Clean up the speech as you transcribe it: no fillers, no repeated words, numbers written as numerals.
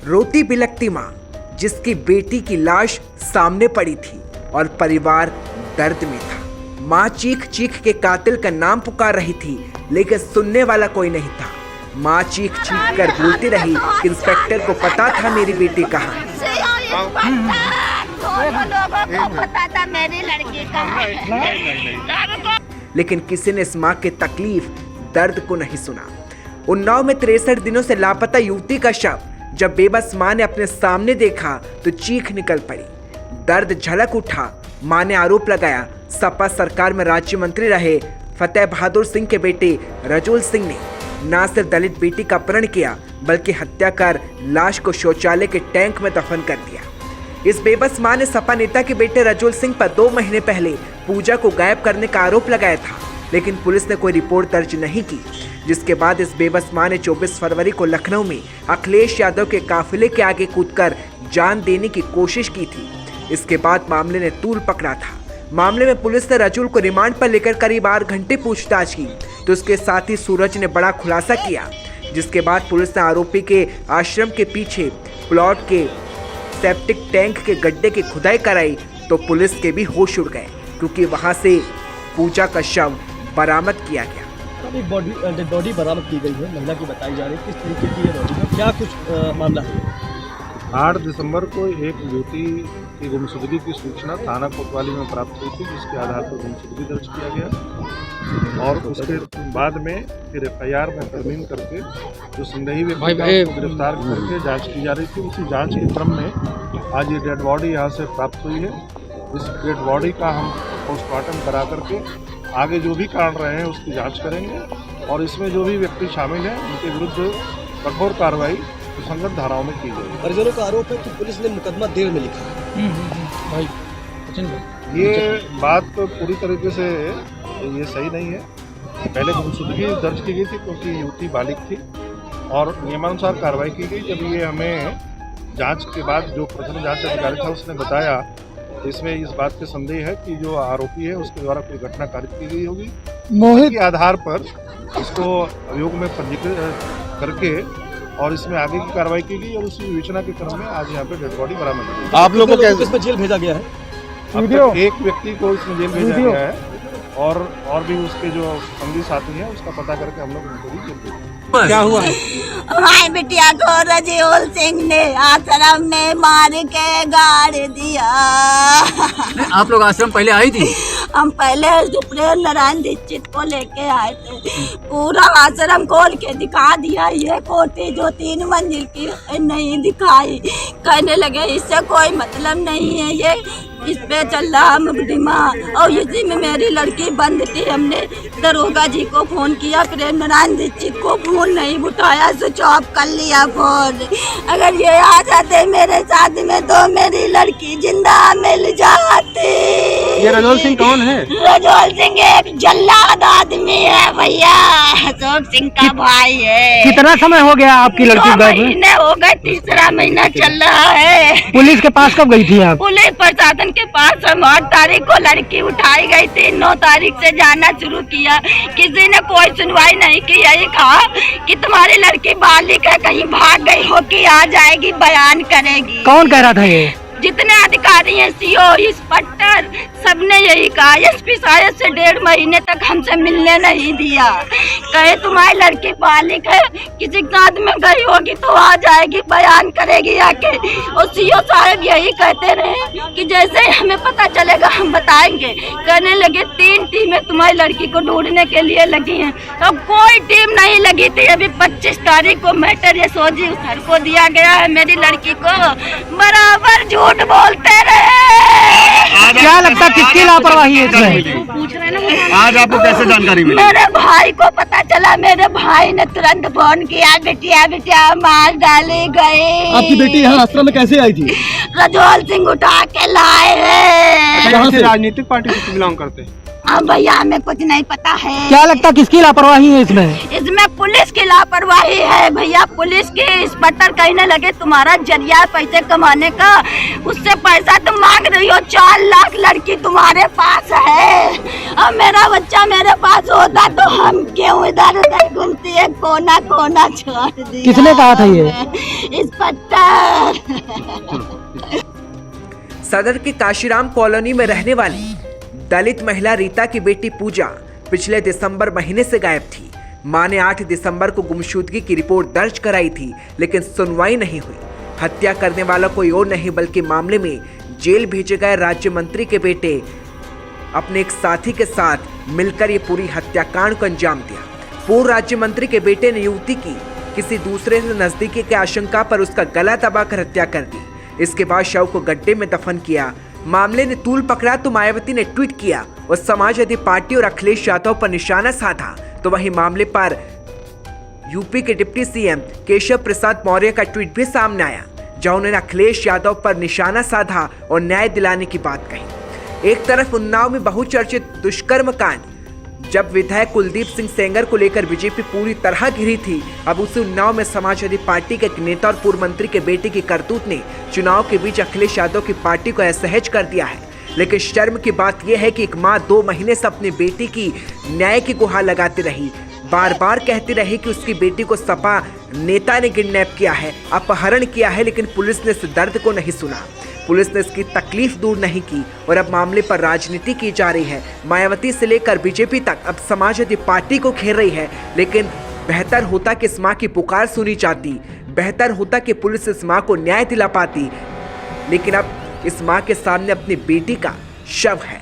रोती बिलखती माँ जिसकी बेटी की लाश सामने पड़ी थी और परिवार दर्द में था। माँ चीख चीख के कातिल का नाम पुकार रही थी, लेकिन सुनने वाला कोई नहीं था। माँ चीख चीख कर बोलती रही कि इंस्पेक्टर को पता था मेरी बेटी कहाँ है। लेकिन किसी ने इस माँ के तकलीफ दर्द को नहीं सुना। उन्नाव में 63 दिनों से लापता युवती का शव जब बेबस माँ ने अपने सामने देखा तो चीख निकल पड़ी। दर्द झलक उठा। माँ ने आरोप लगाया सपा सरकार में राज्य मंत्री रहे फतेह बहादुर सिंह के बेटे रजोल सिंह ने न सिर्फ दलित बेटी का अपहरण किया बल्कि हत्या कर लाश को शौचालय के टैंक में दफन कर दिया। इस बेबस माँ ने सपा नेता के बेटे रजोल सिंह पर 2 महीने पहले पूजा को गायब करने का आरोप लगाया था, लेकिन पुलिस ने कोई रिपोर्ट दर्ज नहीं की, जिसके बाद इस बेबस माँ ने 24 फरवरी को लखनऊ में अखिलेश यादव के काफिले के आगे कूदकर जान देने की कोशिश की थी। इसके बाद मामले ने तूल पकड़ा था। मामले में पुलिस ने रजूल को रिमांड पर लेकर करीब 8 घंटे पूछताछ की तो उसके साथ ही सूरज ने बड़ा खुलासा किया, जिसके बाद पुलिस ने आरोपी के आश्रम के पीछे प्लॉट के सेप्टिक टैंक के गड्ढे की खुदाई कराई तो पुलिस के भी होश उड़ गए, क्योंकि वहां से पूजा का शव बरामद किया गया। एक बॉडी बरामद की गई है, महिला की बताई जा रही है। किस तरीके की है बॉडी, क्या कुछ मामला है? 8 दिसंबर को एक युवती की गुमशुदगी की सूचना थाना कोतवाली में प्राप्त हुई थी, जिसके आधार पर गुमशुदगी दर्ज किया गया और उसके बाद में फिर FIR में तरमीम करके जो संदेही व्यक्ति को गिरफ्तार करके जांच की जा रही थी। उसी जांच के क्रम में आज ये डेड बॉडी यहाँ से प्राप्त हुई है। इस डेड बॉडी का हम पोस्टमार्टम करा करके आगे जो भी कारण रहे हैं उसकी जाँच करेंगे और इसमें जो भी व्यक्ति शामिल हैं उनके विरुद्ध कठोर कार्रवाई संगत धाराओं में की गई। परिजनों का आरोप है कि पुलिस ने मुकदमा देर में लिखा है। ये बात तो पूरी तरीके से ये सही नहीं है। पहले गुमशुदगी दर्ज की गई थी क्योंकि युवती बालिग थी और नियमानुसार कार्रवाई की गई। जब ये हमें जांच के बाद जो प्रथम जांच अधिकारी था उसने बताया तो इसमें इस बात के संदेह है कि जो आरोपी है उसके द्वारा कोई घटना कारित की गई होगी। मोहित के आधार पर इसको अभियोग में पंजीकृत करके और इसमें आगे की कार्रवाई की गई और उसी विवेचना के क्रम में आज यहाँ पे डेड बॉडी बरामद हुई। आप लोगों को इसमें जेल भेजा गया है? अब तक एक व्यक्ति को इसमें जेल भेजा गया है और भी उसके जो संगी साथी हैं उसका पता करके हम लोग उनको भी जेल भेजेंगे। क्या हुआ है? हमारी बिटिया को रजोल सिंह ने आश्रम में मार के गाड़ दिया। आप लोग आश्रम पहले आई थी? हम पहले प्रेम नारायण दीक्षित को लेके आए थे। पूरा आश्रम खोल के दिखा दिया। ये कोठी जो 3 मंजिल की नहीं दिखाई। कहने लगे इससे कोई मतलब नहीं है, ये इस पे चल रहा मुकदमा और इसी में मेरी लड़की बंद थी। हमने दरोगा जी को फोन किया, प्रेम नारायण दीक्षित को फोन नहीं उठाया, स्विच ऑफ कर लिया फोन। अगर ये आ जाते मेरे साथ में तो मेरी लड़की जिंदा मिल जाती। ये रजोल सिंह कौन है? रजोल सिंह एक जल्लाद आदमी है भैया, अशोक सिंह का भाई है। कितना समय हो गया आपकी लड़की? 2 महीने हो गए, 3रा महीना चल रहा है। पुलिस के पास कब गई थी आप? पुलिस प्रशासन के पास हम 8 तारीख को लड़की उठाई गई थी। 9 तारीख से जाना शुरू किया, किसी ने कोई सुनवाई नहीं की। यही कहा कि तुम्हारी लड़की बालिग है, कहीं भाग गई हो कि आ जाएगी, बयान करेगी। कौन कह रहा था ये? जितने अधिकारी हैं, CO, इंस्पेक्टर, सबने यही कहा। SP शायद से 1.5 महीने तक हमसे मिलने नहीं दिया। कहे तुम्हारी लड़की बालिग है, किसी के साथ में गई होगी तो आ जाएगी, बयान करेगी आके। और CO साहब यही कहते रहे कि जैसे ही हमें पता चलेगा हम बताएंगे। कहने लगे 3 टीमें तुम्हारी लड़की को ढूंढने के लिए लगी हैं। अब कोई टीम नहीं लगी थी। अभी 25 तारीख को मैटर यशोजी सर को दिया गया है। मेरी लड़की को बराबर झूठ बोलते रहे। क्या लगता है किसकी लापरवाही है इसमें? पूछ रहे ना। आज आपको कैसे जानकारी मिली? मेरे भाई को पता चला, मेरे भाई ने तुरंत फोन किया, बिटिया बिटिया मार डाली गई। आपकी बेटी यहाँ आश्रम में कैसे आई थी? रजोल सिंह उठा के लाए हैं। कहाँ से राजनीतिक पार्टी से बिलोंग करते हैं? हाँ भैया, हमें कुछ नहीं पता है। क्या लगता है किसकी लापरवाही है इसमें? इसमें पुलिस की लापरवाही है भैया। पुलिस की इंस्पेक्टर कहने लगे तुम्हारा जरिया पैसे कमाने का, उससे पैसा तुम मांग रही हो। 4 लाख लड़की तुम्हारे पास है। अब मेरा बच्चा मेरे पास होता तो हम क्यों इधर उधर घूमती है, कोना कोना छोड़ दिया। किसने कहा था ये? इंस्पेक्टर। सदर के काशीराम कॉलोनी में रहने वाली दलित महिला रीता की बेटी पूजा पिछले दिसंबर महीने से गायब थी। मां ने 8 दिसंबर को गुमशुदगी की रिपोर्ट दर्ज कराई थी, लेकिन सुनवाई नहीं हुई। हत्या करने वाला कोई और नहीं बल्कि मामले में जेल भेजे गए राज्य मंत्री के बेटे अपने एक साथी के साथ मिलकर ये पूरी हत्याकांड को अंजाम दिया। पूर्व राज्य मंत्री के बेटे ने युवती की किसी दूसरे से नजदीकी की आशंका पर उसका गला दबाकर हत्या कर दी। इसके बाद शव को गड्ढे में दफन किया। मामले ने तूल पकड़ा तो मायावती ने ट्वीट किया और समाजवादी पार्टी और अखिलेश यादव पर निशाना साधा। तो वहीं मामले पर यूपी के डिप्टी सीएम केशव प्रसाद मौर्य का ट्वीट भी सामने आया, जहां उन्होंने अखिलेश यादव पर निशाना साधा और न्याय दिलाने की बात कही। एक तरफ उन्नाव में बहुचर्चित दुष्कर्म कांड, जब विधायक कुलदीप सिंह सेंगर को लेकर बीजेपी पूरी तरह घिरी थी, अब उसी उन्नाव में समाजवादी पार्टी के एक नेता और पूर्व मंत्री के बेटे की करतूत ने चुनाव के बीच अखिलेश यादव की पार्टी को असहज कर दिया है। लेकिन शर्म की बात यह है कि एक मां 2 महीने से अपनी बेटी की न्याय की गुहार लगाती रही, बार बार कहती रही कि उसकी बेटी को सपा नेता ने किडनैप किया है, अपहरण किया है, लेकिन पुलिस ने इस दर्द को नहीं सुना। पुलिस ने इसकी तकलीफ दूर नहीं की और अब मामले पर राजनीति की जा रही है। मायावती से लेकर बीजेपी तक अब समाजवादी पार्टी को घेर रही है। लेकिन बेहतर होता कि इस मां की पुकार सुनी जाती, बेहतर होता कि पुलिस इस मां को न्याय दिला पाती, लेकिन अब इस मां के सामने अपनी बेटी का शव है।